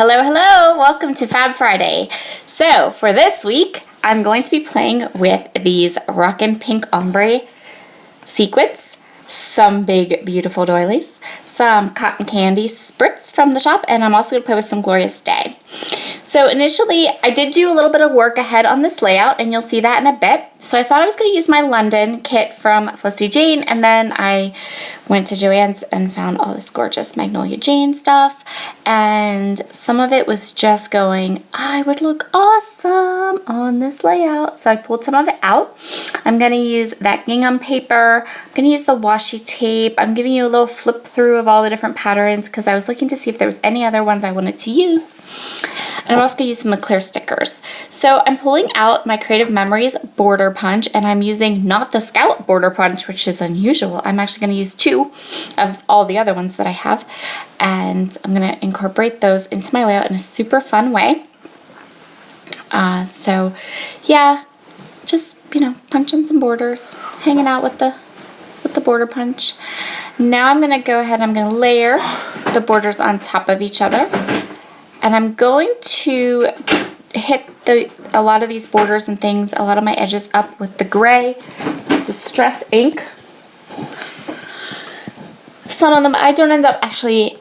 Hello, hello! Welcome to Fab Friday. So, for this week, I'm going to be playing with these Rockin' Pink Ombre sequins, some big, beautiful doilies, some cotton candy spritz from the shop, and I'm also going to play with some Glorious Day. So initially, I did do a little bit of work ahead on this layout, and you'll see that in a bit. So I thought I was going to use my London kit from Felicity Jane, and then I went to Joann's and found all this gorgeous Magnolia Jane stuff, and some of it was just going, I would look awesome on this layout. So I pulled some of it out. I'm going to use that gingham paper. I'm going to use the washi tape. I'm giving you a little flip through of all the different patterns because I was looking to see if there was any other ones I wanted to use. And I'm also going to use some clear stickers. So I'm pulling out my Creative Memories border punch, and I'm using not the scallop border punch, which is unusual. I'm actually going to use 2 of all the other ones that I have, and I'm going to incorporate those into my layout in a super fun way. So yeah, just, punching some borders, hanging out with the border punch. Now I'm going to go ahead and I'm going to layer the borders on top of each other. And I'm going to hit a lot of these borders and things, a lot of my edges up with the gray Distress ink. Some of them, I don't end up actually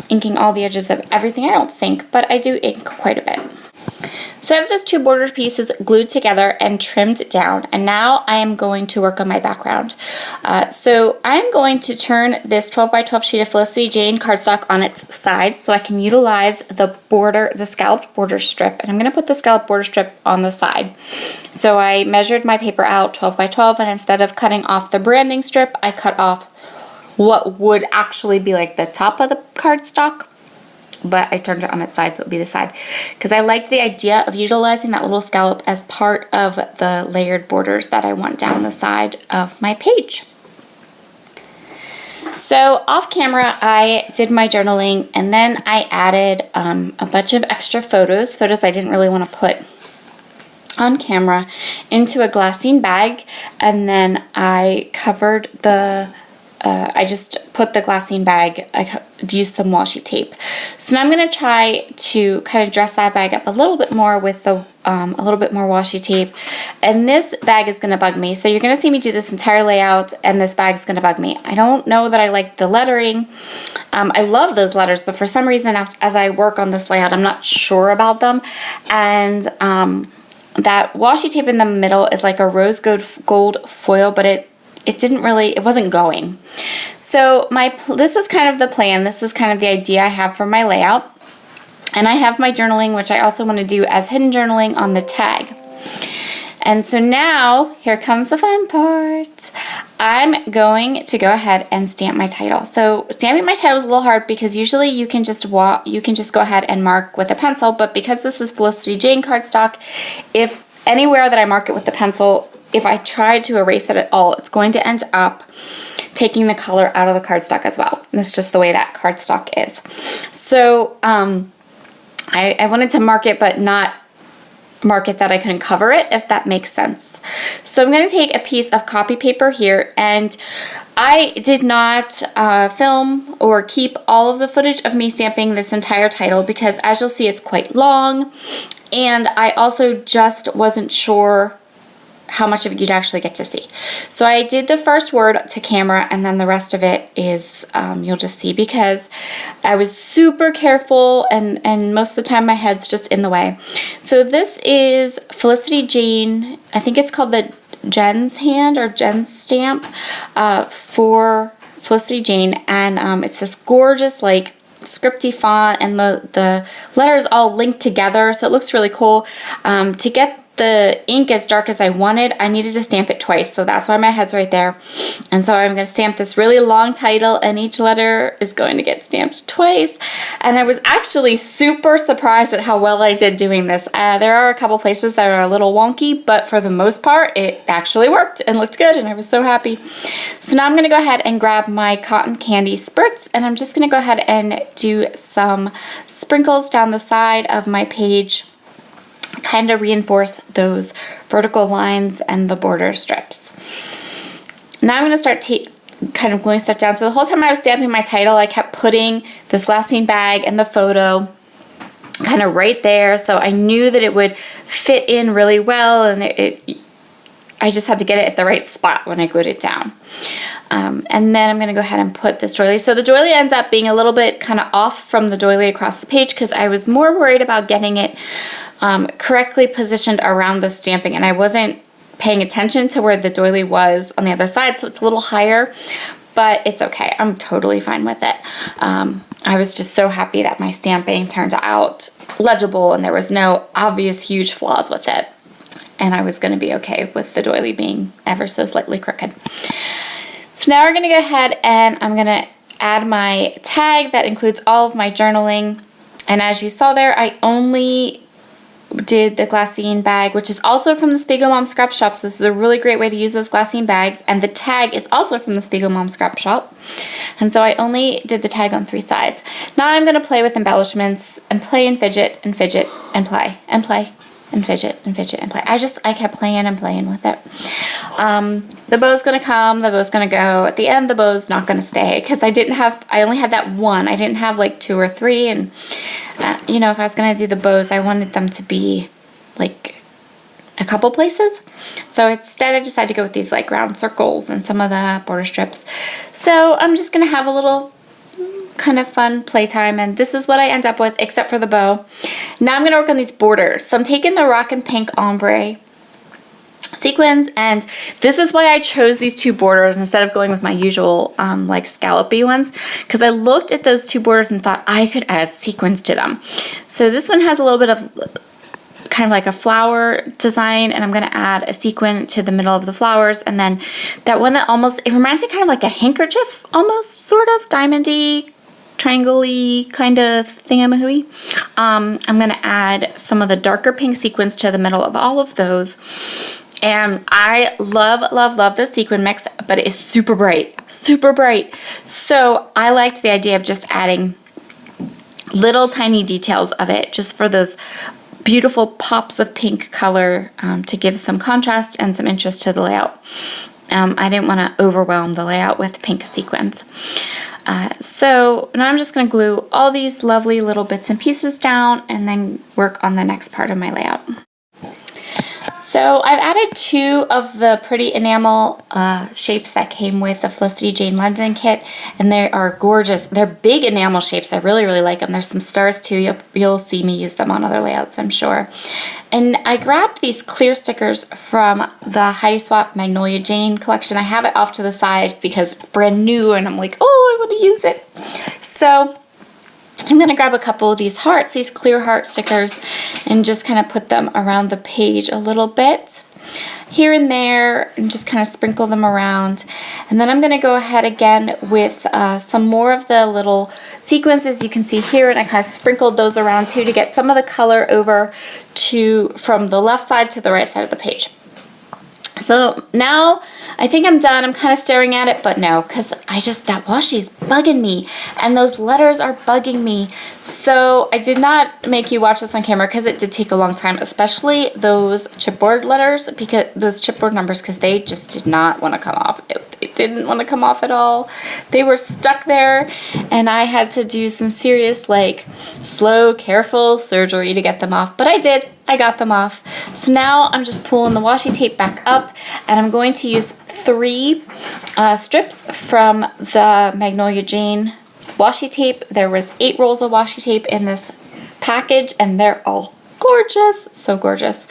inking all the edges of everything, I don't think, but I do ink quite a bit. So I have those 2 border pieces glued together and trimmed down, and now I am going to work on my background. So I'm going to turn this 12 by 12 sheet of Felicity Jane cardstock on its side so I can utilize the scalloped border strip, and I'm going to put the scalloped border strip on the side. So I measured my paper out 12 by 12, and instead of cutting off the branding strip, I cut off what would actually be like the top of the cardstock. But I turned it on its side, so it would be the side. Because I liked the idea of utilizing that little scallop as part of the layered borders that I want down the side of my page. So off camera, I did my journaling, and then I added a bunch of extra photos I didn't really want to put on camera, into a glassine bag, and then I covered I just put the glassine bag, I used some washi tape. So now I'm going to try to kind of dress that bag up a little bit more with a little bit more washi tape. And this bag is going to bug me. So you're going to see me do this entire layout, and this bag is going to bug me. I don't know that I like the lettering. I love those letters, but for some reason, as I work on this layout, I'm not sure about them. And that washi tape in the middle is like a rose gold foil, but it wasn't going. So this is kind of the plan. This is kind of the idea I have for my layout. And I have my journaling, which I also want to do as hidden journaling on the tag. And so now, here comes the fun part. I'm going to go ahead and stamp my title. So stamping my title is a little hard because usually you can just go ahead and mark with a pencil, but because this is Felicity Jane cardstock, if anywhere that I mark it with the pencil, if I try to erase it at all, it's going to end up taking the color out of the cardstock as well. And that's just the way that cardstock is. So I wanted to mark it, but not mark it that I couldn't cover it, if that makes sense. So I'm going to take a piece of copy paper here, and I did not film or keep all of the footage of me stamping this entire title because, as you'll see, it's quite long, and I also just wasn't sure how much of it you'd actually get to see. So I did the first word to camera, and then the rest of it is you'll just see because I was super careful, and most of the time my head's just in the way. So this is Felicity Jane. I think it's called the Jen's hand or Jen's stamp for Felicity Jane, and it's this gorgeous like scripty font, and the letters all linked together, so it looks really cool. To get the ink as dark as I wanted, I needed to stamp it twice, so that's why my head's right there. And so I'm going to stamp this really long title, and each letter is going to get stamped twice. And I was actually super surprised at how well I did doing this. There are a couple places that are a little wonky, but for the most part, it actually worked and looked good, and I was so happy. So now I'm going to go ahead and grab my cotton candy spritz, and I'm just going to go ahead and do some sprinkles down the side of my page, kind of reinforce those vertical lines and the border strips. Now I'm going to start kind of gluing stuff down. So the whole time I was stamping my title, I kept putting this glassine bag and the photo kind of right there. So I knew that it would fit in really well, and I just had to get it at the right spot when I glued it down. And then I'm going to go ahead and put this doily. So the doily ends up being a little bit kind of off from the doily across the page because I was more worried about getting it correctly positioned around the stamping, and I wasn't paying attention to where the doily was on the other side, so it's a little higher, but it's okay. I'm totally fine with it. I was just so happy that my stamping turned out legible and there was no obvious huge flaws with it. And I was going to be okay with the doily being ever so slightly crooked. So now we're going to go ahead and I'm going to add my tag that includes all of my journaling. And as you saw there, I only did the glassine bag, which is also from the Spiegelmom Scrap Shop. So this is a really great way to use those glassine bags. And the tag is also from the Spiegelmom Scrap Shop. And so I only did the tag on 3 sides. Now I'm going to play with embellishments and play and fidget and fidget and play and play and fidget and fidget and play. I kept playing and playing with it. The bow's going to come, the bow's going to go. At the end, the bow's not going to stay because I only had that one. I didn't have like 2 or 3, and you know, if I was going to do the bows, I wanted them to be like a couple places. So instead I decided to go with these like round circles and some of the border strips. So I'm just going to have a little kind of fun playtime, and this is what I end up with except for the bow. Now I'm going to work on these borders. So I'm taking the Rock and Pink Ombre sequins, and this is why I chose these 2 borders instead of going with my usual like scallopy ones, because I looked at those 2 borders and thought I could add sequins to them. So this one has a little bit of kind of like a flower design, and I'm going to add a sequin to the middle of the flowers, and then that one that almost, it reminds me kind of like a handkerchief almost, sort of diamondy, triangle-y kind of thingamahooey. I'm going to add some of the darker pink sequins to the middle of all of those. And I love, love, love the sequin mix, but it is super bright, super bright. So I liked the idea of just adding little tiny details of it just for those beautiful pops of pink color to give some contrast and some interest to the layout. I didn't want to overwhelm the layout with pink sequins. So now I'm just going to glue all these lovely little bits and pieces down and then work on the next part of my layout. So I've added 2 of the pretty enamel shapes that came with the Felicity Jane London kit, and they are gorgeous. They're big enamel shapes. I really, really like them. There's some stars too. You'll see me use them on other layouts, I'm sure. And I grabbed these clear stickers from the Heidi Swapp Magnolia Jane collection. I have it off to the side because it's brand new, and I'm like, oh, I want to use it. So I'm going to grab a couple of these hearts, these clear heart stickers, and just kind of put them around the page a little bit here and there, and just kind of sprinkle them around. And then I'm going to go ahead again with some more of the little sequences you can see here, and I kind of sprinkled those around too to get some of the color over to from the left side to the right side of the page. So now I think I'm done. I'm kind of staring at it, but no, because that washi's bugging me, and those letters are bugging me. So I did not make you watch this on camera because it did take a long time, especially those chipboard letters, because those chipboard numbers, because they just did not want to come off. It didn't want to come off at all. They were stuck there, and I had to do some serious, like, slow, careful surgery to get them off, but I did. I got them off. So now I'm just pulling the washi tape back up, and I'm going to use 3 strips from the Magnolia Jane washi tape. There was 8 rolls of washi tape in this package, and they're all gorgeous. So gorgeous.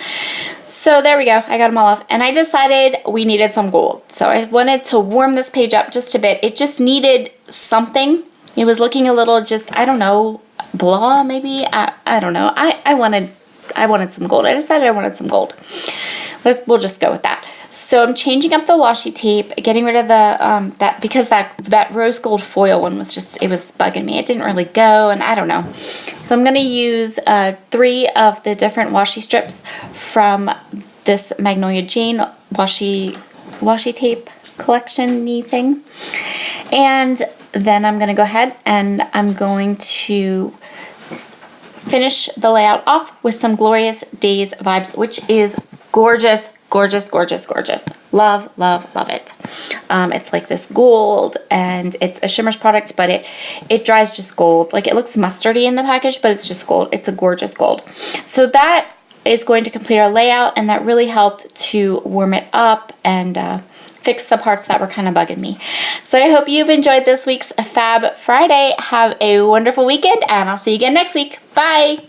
So there we go. I got them all off, and I decided we needed some gold. So I wanted to warm this page up just a bit. It just needed something. It was looking a little just, I don't know, blah maybe. I don't know. I wanted some gold. I decided I wanted some gold. We'll just go with that. So I'm changing up the washi tape, getting rid of the because that rose gold foil one was just, it was bugging me. It didn't really go, and I don't know. So I'm going to use 3 of the different washi strips from this Magnolia Jane washi tape collection-y thing. And then I'm going to go ahead and I'm going to finish the layout off with some Glorious Days vibes, which is gorgeous, Gorgeous, gorgeous, gorgeous. Love, love, love it. It's like this gold, and it's a Shimmers product, but it dries just gold. Like, it looks mustardy in the package, but it's just gold. It's a gorgeous gold. So that is going to complete our layout, and that really helped to warm it up and fix the parts that were kind of bugging me. So I hope you've enjoyed this week's Fab Friday. Have a wonderful weekend, and I'll see you again next week. Bye!